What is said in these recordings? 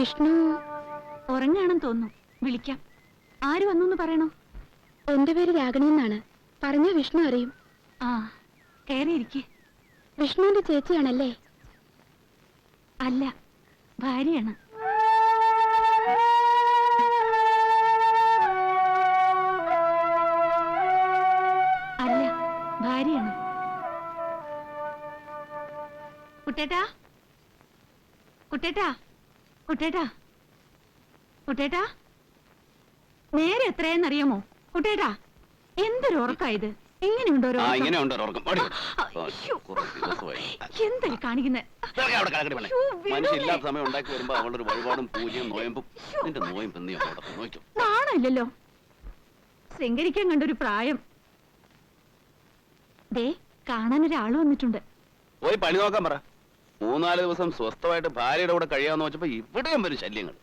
വിഷ്ണു ഉറങ്ങാണെന്ന് തോന്നുന്നു. വിളിക്കാം. ആര് വന്നു പറയണോ? എന്റെ പേര് രാഗിണി എന്നാണ്. പറഞ്ഞ വിഷ്ണു അറിയും. ആ, കയറിയിരിക്കെ. വിഷ്ണുവിന്റെ ചേച്ചിയാണല്ലേ? അല്ല, ഭാര്യയാണ്. അല്ല, ഭാര്യയാണ്. കുട്ടേട്ടാ, കുട്ടേട്ടാ, കുട്ടേട്ടാ, കുട്ടേട്ടാ, നേരെ എത്രയെന്നറിയാമോ? കുട്ടേട്ടാ, എന്തൊരു ഉറക്കായത്! എങ്ങനെയുണ്ടോ എന്തൊരു കാണിക്കുന്നത്? നാണമില്ലല്ലോ. ശൃംഗരിക്കാൻ കണ്ടൊരു പ്രായം. ദേ, കാണാനൊരാള് വന്നിട്ടുണ്ട്. പോയി പണി നോക്കാൻ പറ. 3-4 ദിവസം സ്വസ്ഥമായിട്ട് ഭാര്യയുടെ കൂടെ കഴിയാന്ന് വെച്ചപ്പോ ഇവിടെയും വരും ശല്യങ്ങൾ.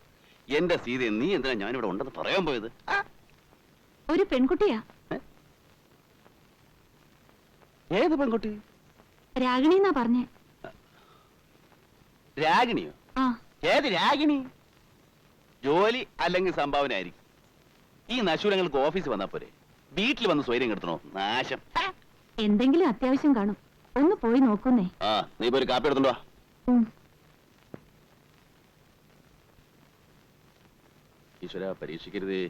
എന്റെ സീതയെ നീ എന്തിനാ ഞാനിവിടെ ഉണ്ടെന്ന് പറയാൻ പോയത്? ഒരു പെൺകുട്ടിയാ. ഏത് പെൺകുട്ടി? രാഗിണി എന്നാ പറഞ്ഞേ. രാഗിണിയോ? ഏത് രാഗിണി? ജോലി അല്ലെങ്കിൽ സംഭാവന ആയിരിക്കും. ഈ നശൂലങ്ങൾക്ക് ഓഫീസ് വന്നാ പോരെ, വീട്ടിൽ വന്ന് സ്വൈര്യം കെടുത്തണോ? നാശം. എന്തെങ്കിലും അത്യാവശ്യം കാണും. ഒന്ന് പോയി നോക്കുന്നേ. ആ, നീ പോയി കാപ്പി എടുത്തുണ്ടോ? ഈശ്വര, പരീക്ഷിക്കരുതേ.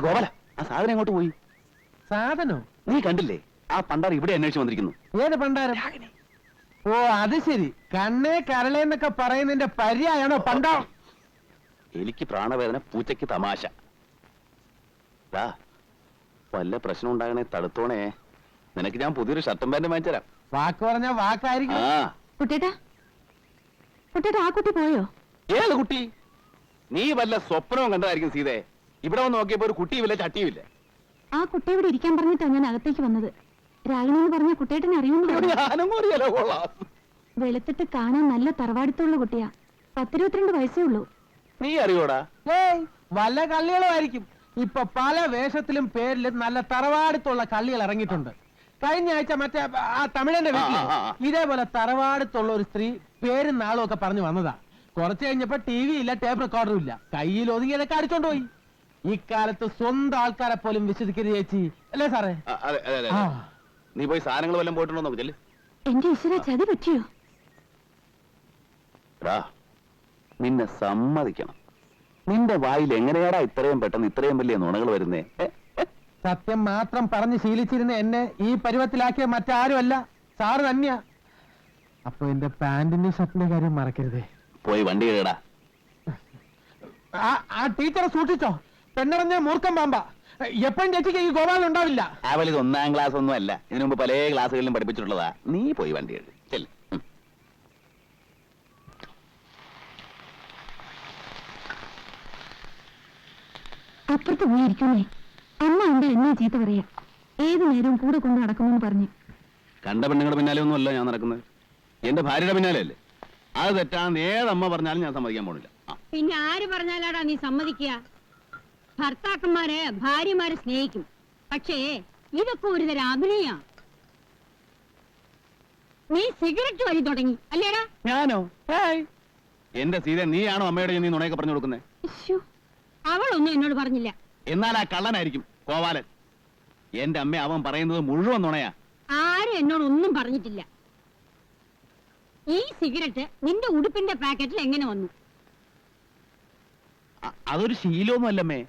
ഗോപാല, ആ സാധനം എങ്ങോട്ട് പോയി? സാധനോ? നീ കണ്ടില്ലേ? ആ പണ്ടാർ ഇവിടെ അന്വേഷിച്ച് വന്നിരിക്കുന്നു. ഏത് പണ്ടാരം? ഓ, അത് ശരി. കണ്ണേ കരളേന്നൊക്കെ പറയുന്നതിന്റെ പര്യായാണോ പണ്ടാ? എനിക്ക് പ്രാണവേദന, പൂച്ചയ്ക്ക് തമാശ. വല്ല പ്രശ്നം ഉണ്ടാകണേ തടുത്തോണേ. നിനക്ക് ഞാൻ പുതിയൊരു ഷർട്ടും പാന്റും വാങ്ങിച്ചുതരാം. വാക്ക് പറഞ്ഞ വാക്കായിരിക്കും. കുട്ടേട്ടാ, കുട്ടേട്ടാ, ആ കുട്ടി പോയോ? ഏത് കുട്ടി? നീ വല്ല സ്വപ്നവും കണ്ടതായിരിക്കും സീതേ. ഇവിടെ വന്ന് നോക്കിയപ്പോ ഒരു കുട്ടിയുമില്ല, ചട്ടിയുമില്ല. ആ കുട്ടി ഇവിടെ ഇരിക്കാൻ പറഞ്ഞിട്ടാ ഞാൻ അകത്തേക്ക് വന്നത്. രാഗിണി എന്ന് പറഞ്ഞ കുട്ടേട്ടനെ അറിയുന്നു. വെളുത്തിട്ട് കാണാൻ നല്ല തറവാടിത്തുള്ള കുട്ടിയാ. 10-22 വയസ്സേ ഉള്ളൂ. നീ അറിയോടാ? ഏയ്, വല്ല കള്ളികളും ആയിരിക്കും. ഇപ്പൊ പല വേഷത്തിലും പേരിലും നല്ല തറവാടുത്തുള്ള കള്ളികൾ ഇറങ്ങിയിട്ടുണ്ട്. കഴിഞ്ഞ ആഴ്ച മറ്റേ ആ തമിഴന്റെ വീട്ടിൽ ഇതേപോലെ തറവാടുത്തുള്ള ഒരു സ്ത്രീ പേരും നാളും ഒക്കെ പറഞ്ഞു വന്നതാ. കുറച്ച് കഴിഞ്ഞപ്പോ TV ഇല്ല, ടേപ്പ് റെക്കോർഡറും ഇല്ല. കയ്യിൽ ഒതുങ്ങിയതൊക്കെ അടിച്ചോണ്ട് പോയി. ഇക്കാലത്ത് സ്വന്തം ആൾക്കാരെ പോലും വിശ്വസിക്കരുത് ചേച്ചി, അല്ലേ സാറേ? നീ പോയി സാധനങ്ങൾ വല്ലതും പോയിട്ടുണ്ടോ നോക്ക്. ചെല്ല്. എന്റെ ഈശ്വര, ചതി പറ്റിയോ? നിന്നെ സമ്മതിക്കണം. നിന്റെ വായിൽ എങ്ങനെയാടാ ഇത്രയും പെട്ടെന്ന് ഇത്രയും വലിയ നുണകൾ വരുന്നേ? സത്യം മാത്രം പറഞ്ഞ് ശീലിച്ചിരുന്ന എന്നെ ഈ പരുവത്തിലാക്കിയ മറ്റാരുമല്ല, സാറ് തന്നെയാ. അപ്പൊ എന്റെ പാന്റിന്റെ ഷർട്ടിന്റെ കാര്യം മറക്കരുതേ. പോയി വണ്ടി കേടാ. ആ ടീച്ചറെ സൂക്ഷിച്ചോ, പെണ്ണറിഞ്ഞ മൂർഖം പാമ്പ. എപ്പോഴും ചേച്ചിക്ക് ഈ ഗോപാലൻ ഉണ്ടാവില്ല. അവലിത് 1-ാം ക്ലാസ് ഒന്നും അല്ല, ഇതിനു മുമ്പ് പല ക്ലാസ്സുകളിലും പഠിപ്പിച്ചിട്ടുള്ളതാ. നീ പോയി വണ്ടി കേട്. ചെല്ല്. അപ്പുറത്ത് പോയിരിക്കുന്നേ. അമ്മ ഉണ്ട് എന്നെ ചീത്ത പറയാ. ഏതു നേരവും കൂടെ കൊണ്ട് നടക്കുമെന്ന് പറഞ്ഞു. കണ്ട പെണ്ണുങ്ങളുടെ പിന്നാലെ ഒന്നും അല്ല ഞാൻ നടക്കുന്നത്, എന്റെ ഭാര്യയുടെ പിന്നാലെ അല്ലേ. അത് തെറ്റാന്ന് ഏതമ്മ പറഞ്ഞാലും ഞാൻ സമ്മതിക്കാൻ പോണില്ല. പിന്നെ ആര് പറഞ്ഞാലാടാ നീ സമ്മതിക്കുക? ഭർത്താക്കന്മാര് ഭാര്യമാരെ സ്നേഹിക്കും. പക്ഷേ ഇതൊക്കെ ഒരുതരം അഭിനയ. നീ സിഗരറ്റ് വലി തുടങ്ങി അല്ലേടാ? ഞാനോ? എന്റെ സീത, നീയാണോ അമ്മയുടെ നീ നുണയൊക്കെ പറഞ്ഞു കൊടുക്കുന്നേ? അവളൊന്നും എന്നോട് പറഞ്ഞില്ല. എന്നാൽ ആ കള്ളനായിരിക്കും ഗോപാലൻ. എന്റെ അമ്മ അവൻ പറയുന്നത് മുഴുവൻ നുണയാ. ആരും എന്നോടൊന്നും പറഞ്ഞിട്ടില്ല. ഈ സിഗരറ്റ് നിന്റെ ഉടുപ്പിന്റെ പാക്കറ്റിൽ എങ്ങനെ വന്നു? അതൊരു ശീലമൊന്നും അല്ലമ്മേ,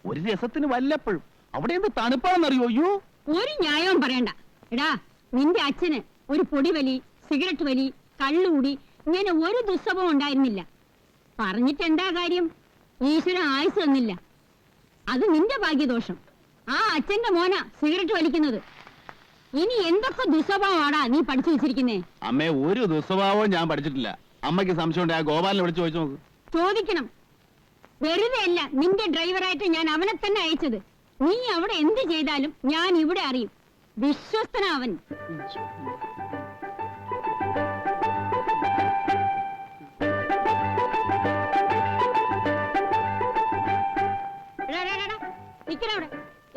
ഒരു രസത്തിന് വല്ലപ്പോഴും. അവിടെ എന്ത് തണുപ്പാണെന്നറിയോ? അയ്യോ, ഒരു ന്യായവും പറയണ്ട. എടാ, നിന്റെ അച്ഛന് ഒരു പൊടിവലി, സിഗരറ്റ് വലി, കള്ളുകൂടി ഇങ്ങനെ ഒരു ദുസ്സവം ഉണ്ടായിരുന്നില്ല. പറഞ്ഞിട്ട് എന്താ കാര്യം? ഈശ്വരൻ ആയുസ് തന്നില്ല. അത് നിന്റെ ഭാഗ്യദോഷം. ആ അച്ഛന്റെ മോന സിഗരറ്റ് വലിക്കുന്നത്. ഇനി എന്തൊക്കെ ദുസ്വഭാവമാടാ നീ പഠിച്ചു വെച്ചിരിക്കുന്നേ? അമ്മേ, ഒരു ദുസ്വഭാവവും ഞാൻ പഠിച്ചിട്ടില്ല. അമ്മയ്ക്ക് സംശയമുണ്ട്, ആ ഗോപാലിനെ വിളിച്ചു ചോദിച്ചു നോക്ക്. ചോദിക്കണം. വെറുതെ അല്ല നിന്റെ ഡ്രൈവറായിട്ട് ഞാൻ അവനെ തന്നെ അയച്ചത്. നീ അവിടെ എന്ത് ചെയ്താലും ഞാൻ ഇവിടെ അറിയും. വിശ്വസ്തനാവൻ.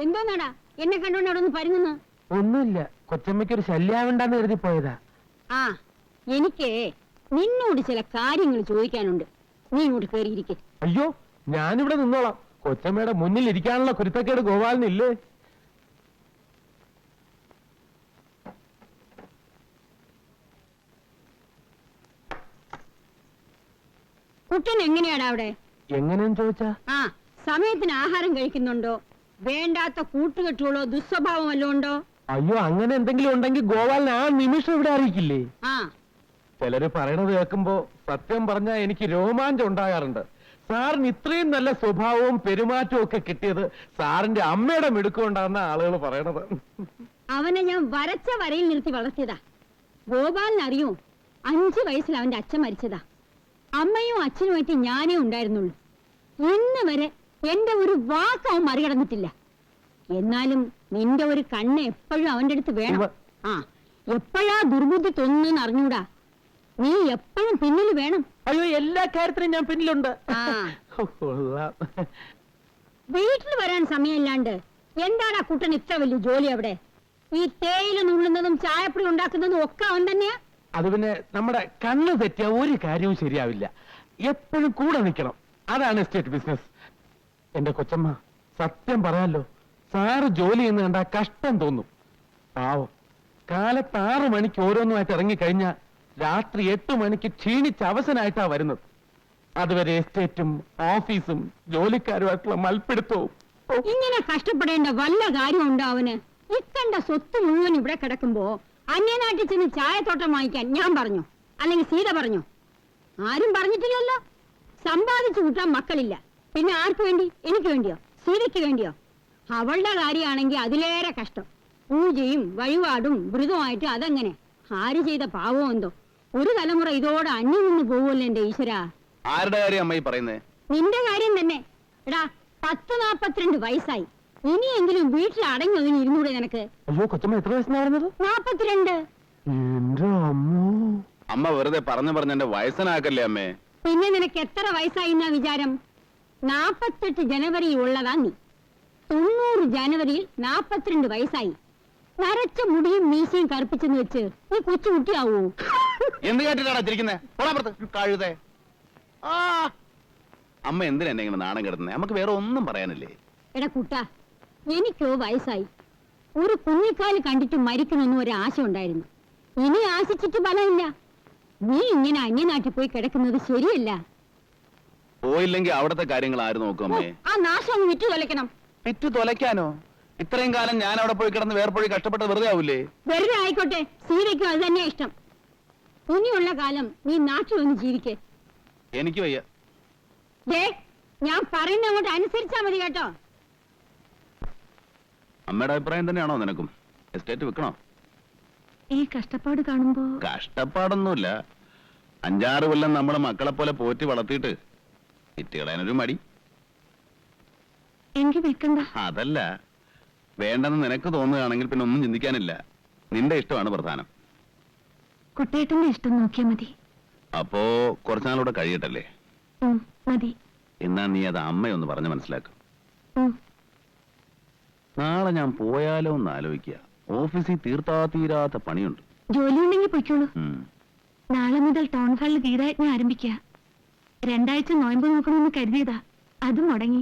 എന്തോന്നാടാ എന്നെ കണ്ടോണ്ട് അവിടെ ഒന്ന് പരുങ്ങുന്നു? ഒന്നുമില്ല, കൊച്ചമ്മയ്ക്ക് ഒരു ശല്യാവണ്ടെന്ന് കരുതി പോയതാ. ആ, എനിക്ക് നിന്നോട് ചില കാര്യങ്ങൾ ചോദിക്കാനുണ്ട്. നീ ഇങ്ങോട്ട് കയറിയിരിക്കെ. അയ്യോ, ഞാനിവിടെ നിന്നോളാം. കൊച്ചമ്മയുടെ മുന്നിൽ ഇരിക്കാനുള്ള കുരുത്തക്കേട് ഗോപാലിനില്ലേ? കുട്ടൻ എങ്ങനെയാടാ അവിടെ? എങ്ങനെയെന്ന് ചോദിച്ചാ? ആ, സമയത്തിന് ആഹാരം കഴിക്കുന്നുണ്ടോ? വേണ്ടാത്ത കൂട്ടുകെട്ടുകളോ ദുസ്വഭാവം വല്ലതും ഉണ്ടോ? അയ്യോ, അങ്ങനെ എന്തെങ്കിലും ഉണ്ടെങ്കിൽ ഗോപാലിനെ ആ നിമിഷം ഇവിടെ അറിയിക്കില്ലേ? ആ, ചിലര് പറയണത് കേൾക്കുമ്പോ സത്യം പറഞ്ഞാൽ എനിക്ക് രോമാഞ്ചം ഉണ്ടാകാറുണ്ട്. സാറിന് ഇത്രയും നല്ല സ്വഭാവവും പെരുമാറ്റവും ഒക്കെ കിട്ടിയത് സാറിന്റെ അമ്മയുടെ മിടുക്കൊണ്ടാന്ന ആളുകൾ പറയണത്. അവനെ ഞാൻ വരച്ച വരയിൽ നിർത്തി വളർത്തിയതാ. ഗോപാലിനറിയോ, 5 വയസ്സിൽ അവന്റെ അച്ഛൻ മരിച്ചതാ. അമ്മയും അച്ഛനുമായിട്ട് ഞാനേ ഉണ്ടായിരുന്നുള്ളൂ. ഇന്ന് വരെ എന്റെ ഒരു വാക്ക് അവൻ മറികടന്നിട്ടില്ല. എന്നാലും നിന്റെ ഒരു കണ്ണ് എപ്പോഴും അവന്റെ അടുത്ത് വേണം. ആ, എപ്പോഴാ ദുർബുദ്ധി തോന്നുന്നെന്ന് അറിഞ്ഞൂടാ. നീ എപ്പോഴും പിന്നിൽ വേണം. അയ്യോ, എല്ലാ കാര്യത്തിനും ഞാൻ പിന്നിലുണ്ട്. ആ, വീട്ടിൽ വരാൻ സമയമില്ലാണ്ട് എന്താടാ കുട്ടൻ ഇത്ര വലിയ ജോലി അവിടെ? ഈ തേയില നുള്ളുന്നതും ചായപ്പൊടി ഉണ്ടാക്കുന്നതും ഒക്കെ അവൻ തന്നെയാ? അത് പിന്നെ നമ്മുടെ കണ്ണ് തെറ്റിയ ഒരു കാര്യവും ശരിയാവില്ല. എപ്പോഴും കൂടെ നിൽക്കണം. അതാണ് എസ്റ്റേറ്റ് ബിസിനസ്. എന്റെ കൊച്ചമ്മ, സത്യം പറയാലോ, സാറ് ജോലി ചെയ്യുന്ന കണ്ടാ കഷ്ടം തോന്നും. പാവം, കാലത്ത് 6 മണിക്ക് ഓരോന്നുമായിട്ട് ഇറങ്ങിക്കഴിഞ്ഞാൽ രാത്രി 8 മണിക്ക് ക്ഷീണിച്ച് അവസനായിട്ടാ വരുന്നത്. അതുവരെ എസ്റ്റേറ്റും ഓഫീസും ജോലിക്കാരുമായിട്ടുള്ള മൽപ്പിടുത്തവും. ഇങ്ങനെ കഷ്ടപ്പെടേണ്ട വല്ല കാര്യം ഉണ്ടോ അവന്? ഇക്കണ്ട സ്വത്ത് മുഴുവൻ ഇവിടെ കിടക്കുമ്പോ അന്യനാട്ടിൽ ചെന്ന് ചായത്തോട്ടം വാങ്ങിക്കാൻ ഞാൻ പറഞ്ഞു, അല്ലെങ്കിൽ സീത പറഞ്ഞു? ആരും പറഞ്ഞിട്ടില്ലല്ലോ. സമ്പാദിച്ചു കൂട്ടാൻ മക്കളില്ല. പിന്നെ ആർക്ക് വേണ്ടി? എനിക്ക് വേണ്ടിയോ? സീതയ്ക്ക് വേണ്ടിയോ? അവളുടെ കാര്യമാണെങ്കിൽ അതിലേറെ കഷ്ടം. പൂജയും വഴിപാടും വ്രതമായിട്ട് അതങ്ങനെ. ആര് ചെയ്ത പാവോ എന്തോ. ഒരു തലമുറ ഇതോടെ അന്യം നിന്ന് പോവുമല്ലോ എന്റെ ഈശ്വരാ. ആരുടെ കാര്യം അമ്മ ഈ പറയുന്നേ? നിന്റെ കാര്യം തന്നെ. എടാ, 10-42 വയസ്സായി. ഇനിയെങ്കിലും വീട്ടിൽ അടങ്ങി ഒതുങ്ങി ഇരുന്നൂടെ നിനക്ക്? അയ്യോ, കൊച്ചമ്മ എത്ര വയസ്സായിരുന്നത്? 42. എന്റെ അമ്മോ. അമ്മ വെറുതെ പറഞ്ഞ് എന്റെ വയസ്സനാക്കല്ലേ അമ്മേ. പിന്നെ നിനക്ക് എത്ര വയസ്സായി എന്നാ വിചാരം? 48 ജനുവരി ഉള്ളതാ നീ. 90 ജനുവരിയിൽ 42 വയസ്സായി. നരച്ച മുടിയും മീശയും കറുപ്പിച്ചെന്ന് വെച്ച് നീ കൊച്ചു കുട്ടിയാവൂ? എന്ത് കേട്ടിട്ടാണ് ചിരിക്കുന്നേ? കഴുതേ. ആ, അമ്മ എന്തിനാ എന്നെ ഇങ്ങനെ നാണം കിടത്തുന്നേ? നമുക്ക് വേറെ ഒന്നും പറയാനില്ലേ? എടാ കുട്ട, എനിക്കോ വയസ്സായി. ഒരു കുഞ്ഞിക്കാല് കണ്ടിട്ട് മരിക്കണമെന്ന് ഒരു ആശ ഉണ്ടായിരുന്നു. ഇനി ആശിച്ചിട്ട് ഫലമില്ല. നീ ഇങ്ങനെ അന്യനാട്ടിൽ പോയി കിടക്കുന്നത് ശരിയല്ല. പോയില്ലെങ്കിൽ അവിടത്തെ കാര്യങ്ങൾ ആര് നോക്കും അമ്മേ? ആ നാശം ഒന്ന് വിറ്റു തൊലയ്ക്കണം. വിറ്റു തൊലയ്ക്കാനോ? ഇത്രയും കാലം ഞാൻ അവിടെ പോയി കിടന്ന് വേർപ്പൊഴി കഷ്ടപ്പെട്ട് വെറുതെ ആവൂലേ? വെറുതെ ആയിക്കോട്ടെ, സീതയ്ക്കും അത് തന്നെയാ ഇഷ്ടം. കുഞ്ഞുള്ള കാലം നീ നാട്ടിൽ ഒന്ന് ജീവിക്കേ. എനിക്ക് വയ്യ. ദേ, ഞാൻ പറയുന്ന അങ്ങോട്ട് അനുസരിച്ചാ മതി കേട്ടോ. അമ്മയുടെ അഭിപ്രായം തന്നെയാണോ നിനക്കും? എസ്റ്റേറ്റ് വെക്കണോ? ഈ കഷ്ടപ്പാട് കാണുമ്പോ കഷ്ടപ്പാടൊന്നുമില്ല. 5-6 കൊല്ലം നമ്മുടെ മക്കളെ പോലെ പോറ്റി വളർത്തിയിട്ട് വിറ്റുകളയാനൊരു മടി. എങ്കിൽ വിൽക്കണ്ട. അതല്ല, വേണ്ടെന്ന് നിനക്ക് തോന്നുകയാണെങ്കിൽ പിന്നെ ഒന്നും ചിന്തിക്കാനില്ല. നിന്റെ ഇഷ്ടമാണ് പ്രധാനം. കുട്ടേട്ടന്റെ ഇഷ്ടം നോക്കിയാ മതി. അപ്പോ കുറച്ചുനാളൂടെ കഴിയട്ടല്ലേ? മതി. എന്നാ നീ അത് അമ്മയൊന്ന് പറഞ്ഞ് മനസ്സിലാക്കും. ഉം. നാളെ ഞാൻ പോയാലോ എന്ന് ആലോചിക്കുക. ഓഫീസിൽ തീരാത്ത പണിയുണ്ട്. ജോലി ഉണ്ടെങ്കിൽ പൊയ്ക്കോളൂ. ഉം. നാളെ മുതൽ ടൗൺ ഹാളിൽ ഗീതായജ്ഞ ആരംഭിക്കുക. 2 ആഴ്ച നോയമ്പ് നോക്കണമെന്ന് കരുതിയതാ, അത് മുടങ്ങി.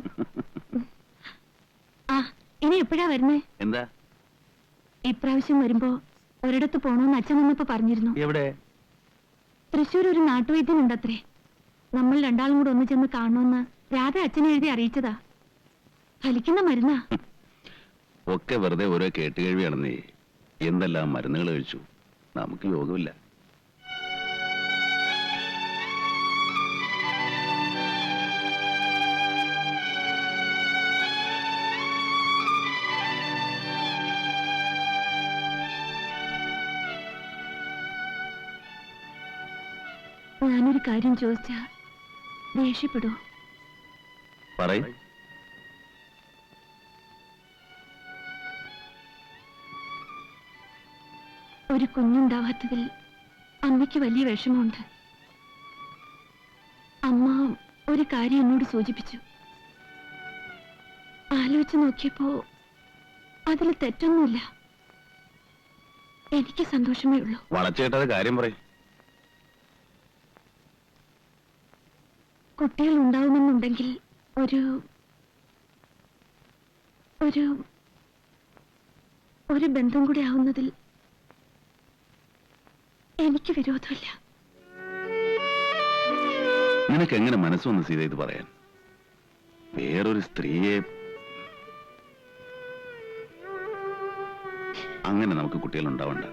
ആ, ഇനി എപ്പോഴാ വരുന്നേ? എന്താ ഇപ്രാവശ്യം വരുമ്പോ ഒരിടത്ത് പോണോന്ന് അച്ഛൻ വന്നപ്പോ പറഞ്ഞിരുന്നു. എവിടെ? തൃശ്ശൂർ ഒരു നാട്ടുവൈദ്യനുണ്ടത്രേ. നമ്മൾ 2 ആളും കൂടെ ഒന്ന് ചെന്ന് കാണണമെന്ന് രാധ അച്ഛനെ എഴുതി അറിയിച്ചതാ. ഫലിക്കുന്ന മരുന്നാ. ഒക്കെ വെറുതെ ഓരോ കേട്ടുകേഴ്വിയാണെന്നേ. എന്തെല്ലാം മരുന്നുകൾ കഴിച്ചു. നമുക്ക് യോഗമില്ല. ഞാനൊരു കാര്യം ചോദിച്ചാ ദേഷ്യപ്പെടോ? ഒരു കുഞ്ഞുണ്ടാവാത്തതിൽ അമ്മയ്ക്ക് വലിയ വിഷമമുണ്ട്. അമ്മ ഒരു കാര്യം എന്നോട് സൂചിപ്പിച്ചു. ആലോചിച്ച് നോക്കിയപ്പോ അതിൽ തെറ്റൊന്നുമില്ല. എനിക്ക് സന്തോഷമേ ഉള്ളൂ. വളച്ചേട്ടത് കാര്യം പറയും. കുട്ടികൾ ഉണ്ടാവുമെന്നുണ്ടെങ്കിൽ ഒരു ഒരു ഒരു ബന്ധം കൂടി ആവുന്നതിൽ എനിക്ക് വിരോധമില്ല. നിനക്ക് എങ്ങനെ മനസ്സൊന്ന് സീത ഇത് പറയാൻ? വേറൊരു സ്ത്രീയെ അങ്ങനെ നമുക്ക് കുട്ടികൾ ഉണ്ടാവണ്ട.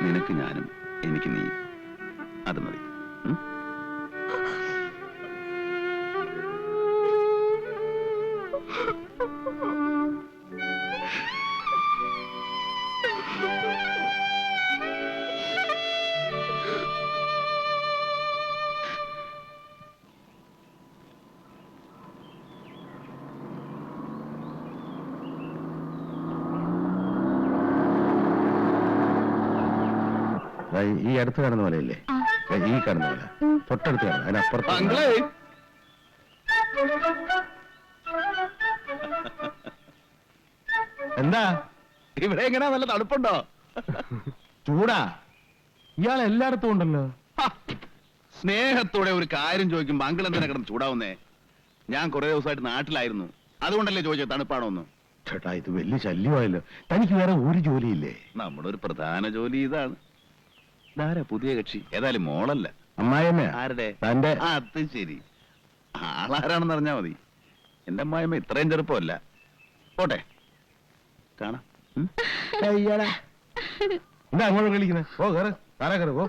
നിനക്ക് ഞാനും എനിക്ക് നീ, അത് മതി. ഉം? ഈ അടുത്ത് കാണുന്ന പോലെയല്ലേ? ഈ കാണുന്ന പോലെ തൊട്ടടുത്ത് കാണുന്ന അതിനപ്പുറത്ത്. അങ്കിളേ, എന്താ ഇവിടെ എങ്ങനെയാ? നല്ല തണുപ്പുണ്ടോ? ചൂടാ? ഇയാൾ എല്ലായിടത്തും ഉണ്ടല്ലോ. ഹ, സ്നേഹത്തോടെ ഒരു കാര്യം ചോദിക്കുമ്പോ അങ്കിൾ എന്തിനാ കിടന്ന് ചൂടാവുന്നേ? ഞാൻ കുറെ ദിവസമായിട്ട് നാട്ടിലായിരുന്നു, അതുകൊണ്ടല്ലേ ചോദിച്ചത് തണുപ്പാണോ എന്ന്. ചേട്ടാ, ഇത് വലിയ ശല്യമായല്ലോ. തനിക്ക് വേറെ ഒരു ജോലിയില്ലേ? നമ്മുടെ ഒരു പ്രധാന ജോലി ഇതാണ്. ഇതാരാ പുതിയ കക്ഷി? ഏതായാലും മോളല്ല. അമ്മായിയമ്മ ആരുടെ? തന്റെ. ആ, അത് ശരി. ആളാരാണെന്ന് അറിഞ്ഞാ മതി. എന്റെ അമ്മായിമ്മ ഇത്രയും ചെറുപ്പമല്ല. പോട്ടെ, കാണാം. ഉം? എന്താ അങ്ങോട്ട് കളിക്കുന്നത്? ഓ കയറ്, താരാ കയറ്, ഓ.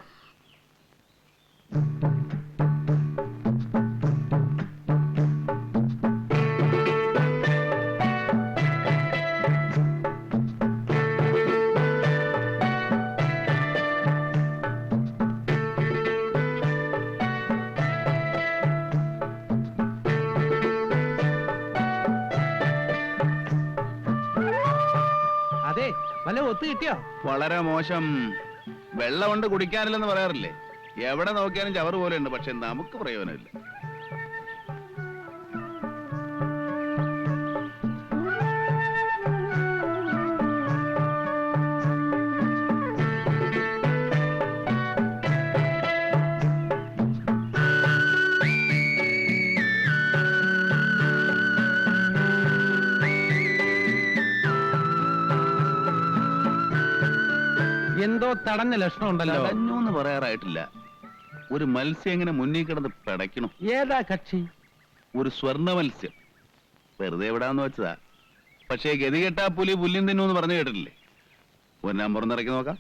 അതെ, വല്ല ഒത്തു കിട്ടിയോ? വളരെ മോശം. വെള്ളം കൊണ്ട് കുടിക്കാനില്ലെന്ന് പറയാറില്ലേ? എവിടെ നോക്കിയാലും ചവറ് പോലെ ഉണ്ട്, പക്ഷെ നമുക്ക് പ്രയോജനമില്ല. എന്തോ തടഞ്ഞ ലക്ഷണം ഉണ്ടല്ലോ. എന്ന് പറയാറായിട്ടില്ല. ഒരു മത്സ്യം എങ്ങനെ മുന്നിൽ കിടന്ന് പിടയ്ക്കണം? ഏതാ കക്ഷി? ഒരു സ്വർണ്ണ മത്സ്യം. വെറുതെ എവിടാന്ന് വെച്ചതാ. പക്ഷേ ഗതി കെട്ടാ പുലി പുല്ലിൻ തിന്നു പറഞ്ഞു കേട്ടിട്ടില്ലേ? ഒന്നാം പുറന്നിറക്കി നോക്കാം.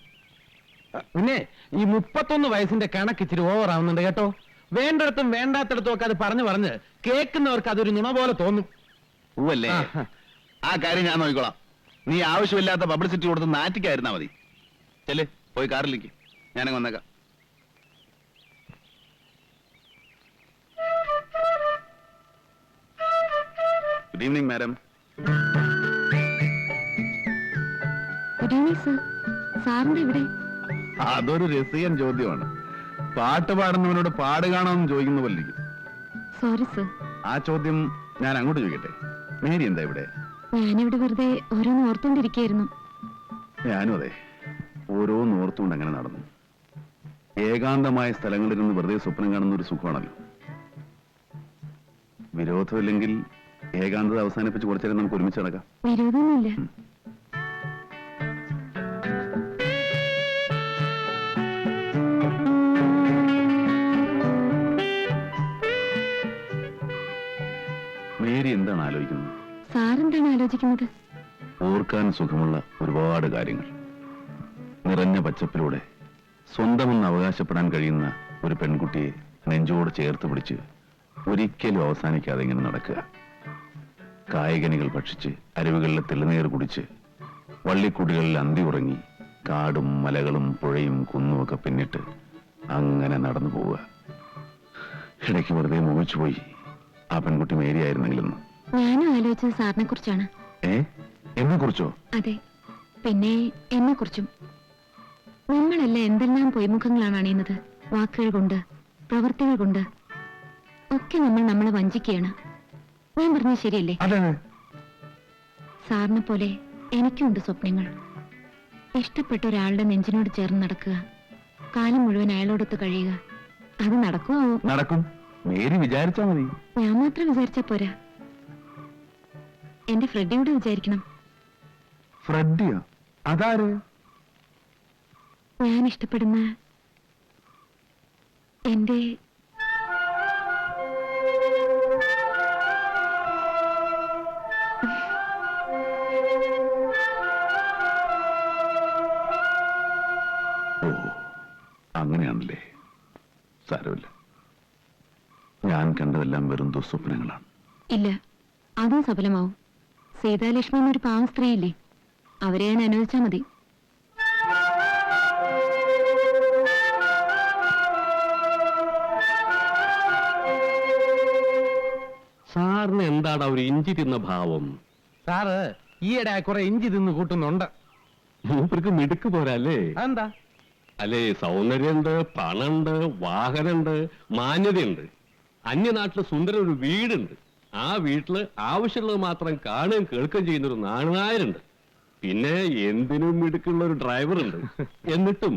പിന്നെ ഈ 31 വയസ്സിന്റെ കണക്ക് ഇച്ചിരി ഓവർ ആവുന്നുണ്ട് കേട്ടോ. വേണ്ടിടത്തും വേണ്ടാത്തിടത്തും ഒക്കെ അത് പറഞ്ഞ് കേൾക്കുന്നവർക്ക് അതൊരു നുണ പോലെ തോന്നും. പൂവല്ലേ? ആ കാര്യം ഞാൻ നോക്കിക്കോളാം. നീ ആവശ്യമില്ലാത്ത പബ്ലിസിറ്റി കൊടുത്ത് നാറ്റിക്കായിരുന്നാ മതി. ചെല്, പോയി കാറിലേക്ക്. ഞാനങ്ങ് വന്നേക്കാം. Good evening madam. Good evening sir. സാറിന്റെ ഇവിടെ? അതൊരു രസികൻ ചോദ്യമാണ്. പാട്ട് പാടുന്നവനോട് പാട് കാണാമെന്ന് ചോദിക്കുന്ന പോലെ ഇരിക്കും. Sorry sir. ആ ചോദ്യം ഞാൻ അങ്ങോട്ട് ചോദിക്കട്ടെ. മേരി എന്താ ഇവിടെ? ഞാനിവിടെ വെറുതെ ഓരോന്ന് ഓർത്തോണ്ടിരിക്കുകയായിരുന്നു. ഞാനും അതെ, ഓരോന്ന് ഓർത്തുകൊണ്ട് അങ്ങനെ നടന്നു. ഏകാന്തമായ സ്ഥലങ്ങളിൽ നിന്ന് വെറുതെ സ്വപ്നം കാണുന്ന ഒരു സുഖമാണല്ലോ. വിരോധമില്ലെങ്കിൽ ഏകാന്തത അവസാനിപ്പിച്ച് കുറച്ചേരം നമുക്ക് ഒരുമിച്ച് നടക്കാം. വിരോധമൊന്നുമില്ല. മേരി എന്താണ് ആലോചിക്കുന്നത്? സാറെന്താണ് ആലോചിക്കുന്നത്? ഓർക്കാൻ സുഖമുള്ള ഒരുപാട് കാര്യങ്ങൾ. നിറഞ്ഞ പച്ചപ്പിലൂടെ സ്വന്തമെന്ന് അവകാശപ്പെടാൻ കഴിയുന്ന ഒരു പെൺകുട്ടിയെ നെഞ്ചോട് ചേർത്ത് പിടിച്ച് ഒരിക്കലും അവസാനിക്കാതെ ഇങ്ങനെ നടക്കുക. കായകനികൾ ഭക്ഷിച്ച് അരുവികളിലെ തെളിനീർ കുടിച്ച് വള്ളിക്കുടികളിൽ അന്തി ഉറങ്ങി കാടും മലകളും പുഴയും കുന്നുമൊക്കെ പിന്നിട്ട് അങ്ങനെ നടന്നു പോവുക. ഇടയ്ക്ക് വെറുതെ മോഹിച്ചുപോയി ആ പെൺകുട്ടി മേരി ആയിരുന്നെങ്കിലെന്ന്. ഞാനും ആലോചിച്ചത് സാറിനെ കുറിച്ചാണ്. എന്നെ കുറിച്ചോ? അതെ, പിന്നെ എന്നെ കുറിച്ചും. നമ്മളല്ല എന്തെല്ലാം പൊയ്മുഖങ്ങളാണ് അണിയുന്നത്. വാക്കുകൾ കൊണ്ട്, പ്രവൃത്തികൾ കൊണ്ട് ഒക്കെ നമ്മൾ നമ്മളെ വഞ്ചിക്കുകയാണ്. ഞാൻ പറഞ്ഞത് ശരിയല്ലേ? അതെ. സാറിനെ പോലെ എനിക്കുണ്ട് സ്വപ്നങ്ങൾ. ഇഷ്ടപ്പെട്ട ഒരാളുടെ നെഞ്ചിനോട് ചേർന്ന് നടക്കുക, കാലം മുഴുവൻ അയാളോടൊത്ത് കഴിയുക. അത് നടക്കുമോ? നടക്കും. മേരി വിചാരിച്ചാ മതി. ഞാൻ മാത്രം വിചാരിച്ചാ പോരാ, എന്റെ ഫ്രെഡിയോട് വിചാരിക്കണം. ഫ്രെഡിയോ? അതാര്? ഞാൻ ഇഷ്ടപ്പെടുന്ന എന്റെ അങ്ങനെയാണല്ലേ. സാരമില്ല, ഞാൻ കണ്ടതെല്ലാം വെറും ദുസ്വപ്നങ്ങളാണ്. ഇല്ല, അതും സഫലമാവും. സീതാലക്ഷ്മി എന്നൊരു പാവം സ്ത്രീയില്ലേ, അവരെ ഞാൻ അനുവദിച്ചാ മതി. സാറിന് എന്താടാ ഒരു ഇഞ്ചി തിന്ന ഭാവം? സാറ് ഈയിടെ കുറെ ഇഞ്ചി തിന്ന് കൂട്ടുന്നുണ്ട്. മൂപ്പർക്ക് മിടുക്ക് പോരല്ലേ? അതെന്താ? അല്ലേ, സൗന്ദര്യമുണ്ട്, പണമുണ്ട്, വാഹനമുണ്ട്, മാന്യതയുണ്ട്. അന്യനാട്ടില് സുന്ദര ഒരു വീടുണ്ട്. ആ വീട്ടില് ആവശ്യമുള്ളത് മാത്രം കാണുകയും കേൾക്കുകയും ചെയ്യുന്ന ഒരു നാണനായരുണ്ട്. പിന്നെ എന്തിനും മിടുക്കുള്ള ഒരു ഡ്രൈവർ ഉണ്ട്. എന്നിട്ടും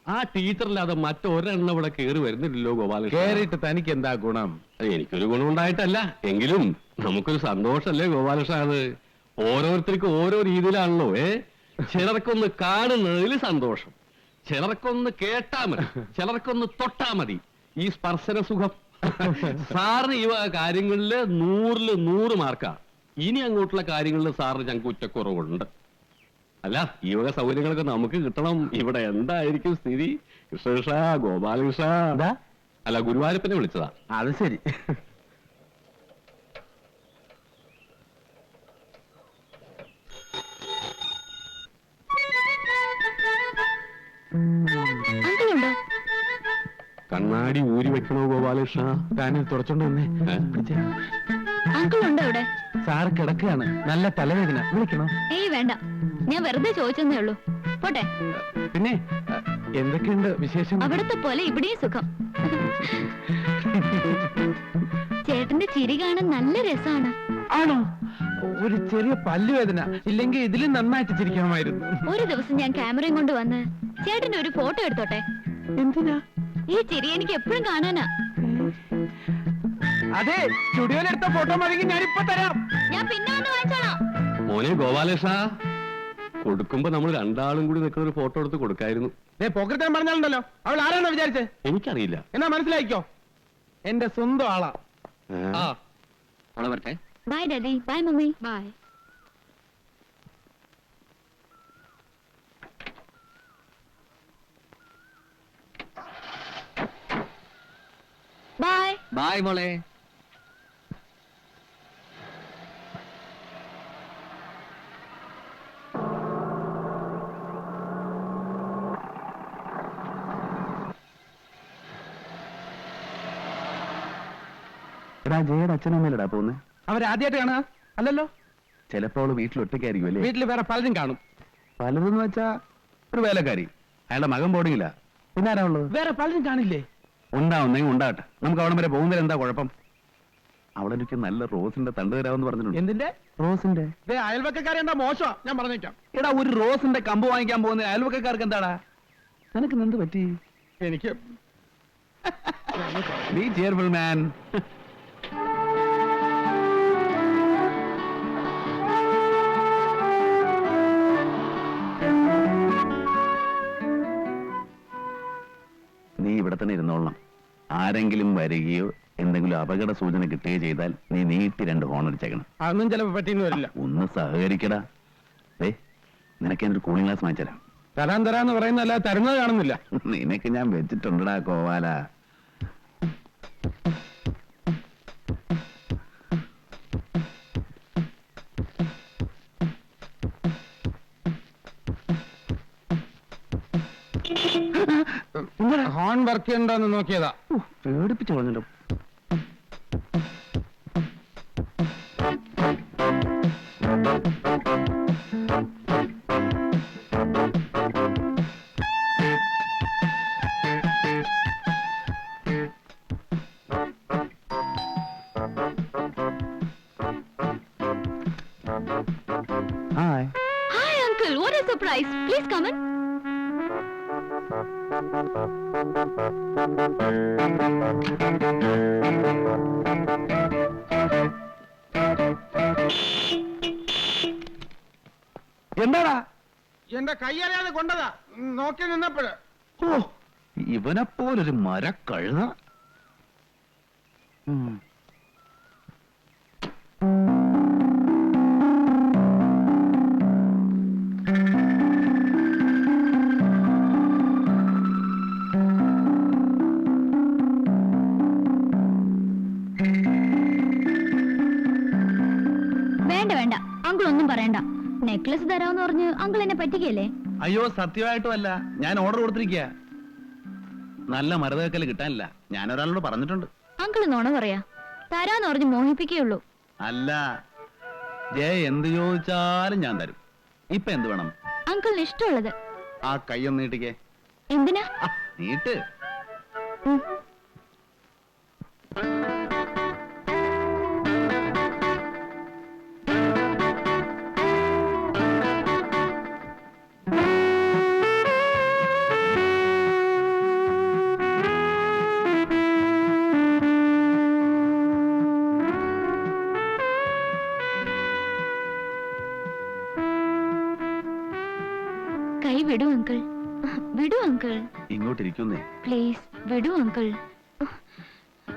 ആ ടീച്ചറില്ലാതെ മറ്റൊരെണ്ണം ഇവിടെ കയറി വരുന്നില്ലല്ലോ ഗോപാലകൃഷ്ണൻ. കേറിയിട്ട് തനിക്ക് എന്താ ഗുണം? എനിക്കൊരു ഗുണമുണ്ടായിട്ടല്ല, എങ്കിലും നമുക്കൊരു സന്തോഷല്ലേ ഗോപാലകൃഷ്ണ. അത് ഓരോരുത്തർക്കും ഓരോ രീതിയിലാണല്ലോ. ചിലർക്കൊന്ന് കാണുന്നതിൽ സന്തോഷം, ചിലർക്കൊന്ന് കേട്ടാ മതി, ചിലർക്കൊന്ന് തൊട്ടാ മതി. ഈ സ്പർശന സുഖം. സാറിന് ഈ കാര്യങ്ങളില് 100-ല് 100 മാർക്കാ. ഇനി അങ്ങോട്ടുള്ള കാര്യങ്ങളിൽ സാറിന് ഞങ്ങൾക്ക് ഉച്ചക്കുറവുണ്ട്. അല്ല, ഈ വക സൗകര്യങ്ങളൊക്കെ നമുക്ക് കിട്ടണം. ഇവിടെ എന്തായിരിക്കും സ്ഥിതി? കൃഷ്ണകൃഷ്ണ, ഗോപാലകൃഷ്ണ. അല്ല, ഗുരുവായൂരപ്പനെ വിളിച്ചതാ. അത് ശരി. അങ്കിളുണ്ടോ? കണ്ണാടി ഊരി വെക്കണോ ഗോപാലകൃഷ്ണ? താനിത് തുറച്ചോണ്ട് വന്നേ. അങ്കിളുണ്ടോ ഇവിടെ? സാറ് കിടക്കുകയാണ്, നല്ല തലവേദന. വിളിക്കണോ? ഏയ് വേണ്ട, ഞാൻ വെറുതെ ചോദിച്ചെന്നേ ഉള്ളൂ. പോട്ടെ. പിന്നെ എന്തൊക്കെയുണ്ട് വിശേഷം? അവിടത്തെ പോലെ ഇവിടെയും സുഖം. ചേട്ടന്റെ ചിരി കാണാൻ നല്ല രസമാണ്. ആണോ? ഒരു ചെറിയ പല്ലുവേദന. ഇല്ലെങ്കിൽ ഇതിലും നന്നായിട്ട് ചിരിക്കാമായിരുന്നു. ഒരു ദിവസം ഞാൻ ക്യാമറയും കൊണ്ട് വന്ന് ചേട്ടന്റെ ഒരു ഫോട്ടോ എടുത്തോട്ടെ? എന്തിനാ? ഈ ചിരി എനിക്ക് എപ്പോഴും കാണാനാ. അതെ, സ്റ്റുഡിയോയിൽ എടുത്ത ഫോട്ടോ മതി, ഞാനിപ്പോ തരാം. ഞാൻ പിന്നെ വന്ന് വാങ്ങിച്ചോളാം. മോനെ ഗോപാലകൃഷ്ണ, കൊടുക്കുമ്പോ നമ്മൾ രണ്ടാളും കൂടി നിൽക്കുന്ന ഒരു ഫോട്ടോ എടുത്ത് കൊടുക്കായിരുന്നു. പോക്കറ്റാൻ പറഞ്ഞാലുണ്ടല്ലോ, അവൾ ആരാണോ വിചാരിച്ചേ? എനിക്കറിയില്ല. എന്നാ മനസ്സിലായിക്കോ, എന്റെ സ്വന്തം ആളാ. ആ, വരട്ടെ. Bye daddy. Bye mummy. Bye. Bye. Bye മോളെ. എടാ, ജയുടെ അച്ഛനമ്മയിലടാ പോകുന്നത്. അവരാദ്യമായിട്ട് കാണുക അല്ലല്ലോ. ചിലപ്പോ അവള് വീട്ടിൽ ഒറ്റയ്ക്കായിരിക്കും അല്ലേ? വീട്ടിൽ വേറെ പലരും കാണും. പലതെന്ന് വെച്ചാ ഒരു വേലക്കാരി, അയാളുടെ മകൻ ബോർഡിങ്ങില്ല. പിന്നെ ആരാ ഉള്ളത്? വേറെ പലരും കാണില്ലേ? ഉണ്ടാവുന്നെങ്കിൽ ഉണ്ടാകട്ടെ. നമുക്ക് അവിടെ വരെ പോകുന്നതിൽ എന്താ കുഴപ്പം? അവളെനിക്ക് നല്ല റോസിന്റെ തണ്ട് തരാമെന്ന് പറഞ്ഞിട്ടുണ്ട്. എന്തിന്റെ? റോസിന്റെ. അയൽവക്കാരെ എന്താ മോശമാ, ഞാൻ പറഞ്ഞേക്കാം. എടാ, ഒരു റോസിന്റെ കമ്പ് വാങ്ങിക്കാൻ പോകുന്ന അയൽവക്കാർക്ക് എന്താടാ? നിനക്ക് എന്ത് പറ്റി? എനിക്ക് ബി ചെയർഫുൾ മാൻ. നീ ഇവിടെ തന്നെ ഇരുന്നോളണം. ആരെങ്കിലും വരികയോ എന്തെങ്കിലും അപകട സൂചന കിട്ടുകയോ ചെയ്താൽ നീ നീട്ടി 2 ഹോൺ അടിച്ചേക്കണം. അതൊന്നും ചിലപ്പോ പറ്റിയെന്ന് വരില്ല. ഒന്ന് സഹകരിക്കടാ. നിനക്ക് ഞാനൊരു കൂളിംഗ് ഗ്ലാസ് വാങ്ങിച്ചരാം. തരാന്ന് പറയുന്നല്ല, തരുന്നത് കാണുന്നില്ല. നിനക്ക് ഞാൻ വെച്ചിട്ടുണ്ടടാ കോവാല. ഹോൺ വർക്ക് ചെയ്യണ്ടോന്ന് നോക്കിയതാ. പേടിപ്പിച്ചു കളഞ്ഞല്ലോ. surprise. Please come in. എന്താടാ? എന്റെ കയ്യറിയാതെ കൊണ്ടതാ, നോക്കി നിന്നപ്പോഴ്. ഓ, ഇവനെപ്പോലൊരു മരക്കഴുത. വേണ്ട വേണ്ട, അങ്കിൾ ഒന്നും പറയണ്ട. നെക്ലസ് തരാമെന്ന് പറഞ്ഞ് അങ്കിൾ എന്നെ പറ്റിക്കല്ലേ? അയ്യോ, സത്യമായിട്ടും അല്ല, ഞാൻ ഓർഡർ കൊടുത്തിരിക്കുക. നല്ല മരതകക്കല് കിട്ടാനില്ല, ഞാൻ ഒരാളോട് പറഞ്ഞിട്ടുണ്ട്. അങ്കിൾ നോണ പറയാ, തരാന്ന് പറഞ്ഞ് മോഹിപ്പിക്കുകയുള്ളൂ. അല്ല, ജയ എന്ത് ചോദിച്ചാലും ഞാൻ തരും. ഇപ്പൊ എന്ത് വേണം? അങ്കിളിന് ഇഷ്ടമുള്ളത്. ആ കൈയൊന്ന് നീട്ടിക്കേ. എന്തിനാ? ആ, നീട്ട്. ഉം. കൈ വിടൂ അങ്കിൾ, വിടൂ അങ്കിൾ. ഇങ്ങോട്ടിരിക്കുന്നേ, പ്ലീസ് വിടൂ അങ്കിൾ.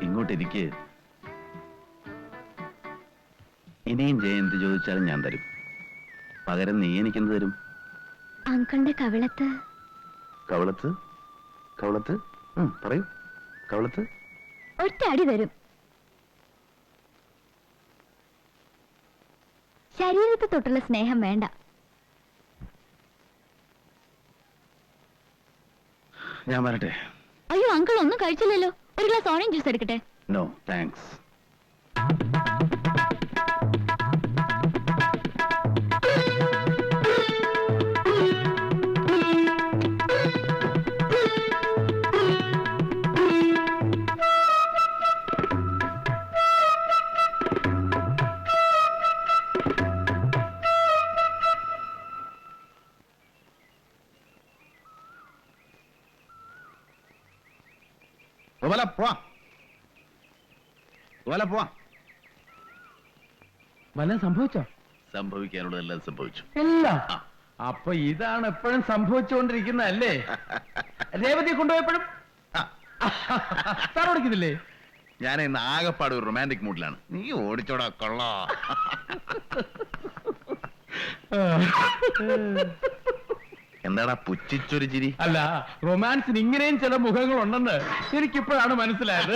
ഇങ്ങോട്ടിരിക്കേ. ഇനിയും ജയ എന്ത് ചോദിച്ചാലും ഞാൻ തരും. പകരം നീ എനിക്കെന്ത് തരും? അങ്കിളിന്റെ കവിളത്ത്. കവളത്ത്? കവളത്ത്? പറയൂ. കവളത്ത്? ഒറ്റ അടി തരും. ശരീരത്തെ തൊട്ടുള്ള സ്നേഹം വേണ്ട. ഞാൻ വരട്ടെ? അയ്യോ അങ്കിൾ ഒന്നും കഴിച്ചില്ലല്ലോ. ഒരു ഗ്ലാസ് ഓറഞ്ച് ജ്യൂസ് എടുക്കട്ടെ? No thanks. വല്ലതും സംഭവിച്ചോ? സംഭവിക്കാനുള്ളതെല്ലാം സംഭവിച്ചു. എല്ലാം. അപ്പൊ ഇതാണ് എപ്പോഴും സംഭവിച്ചുകൊണ്ടിരിക്കുന്നതല്ലേ? രേവതി കൊണ്ടുപോയപ്പോഴും സാർ ഓടിക്കുന്നില്ലേ? ഞാൻ ഇന്ന് ആകെപ്പാട് ഒരു റൊമാൻറ്റിക് മൂഡിലാണ്. നീ ഓടിച്ചോടാ കൊള്ളാ. എന്താടാ പുച്ഛിച്ചൊരു ചിരി? അല്ല, റൊമാൻസിന് ഇങ്ങനെയും ചില മുഖങ്ങളുണ്ടെന്ന് എനിക്കിപ്പോഴാണ് മനസ്സിലായത്.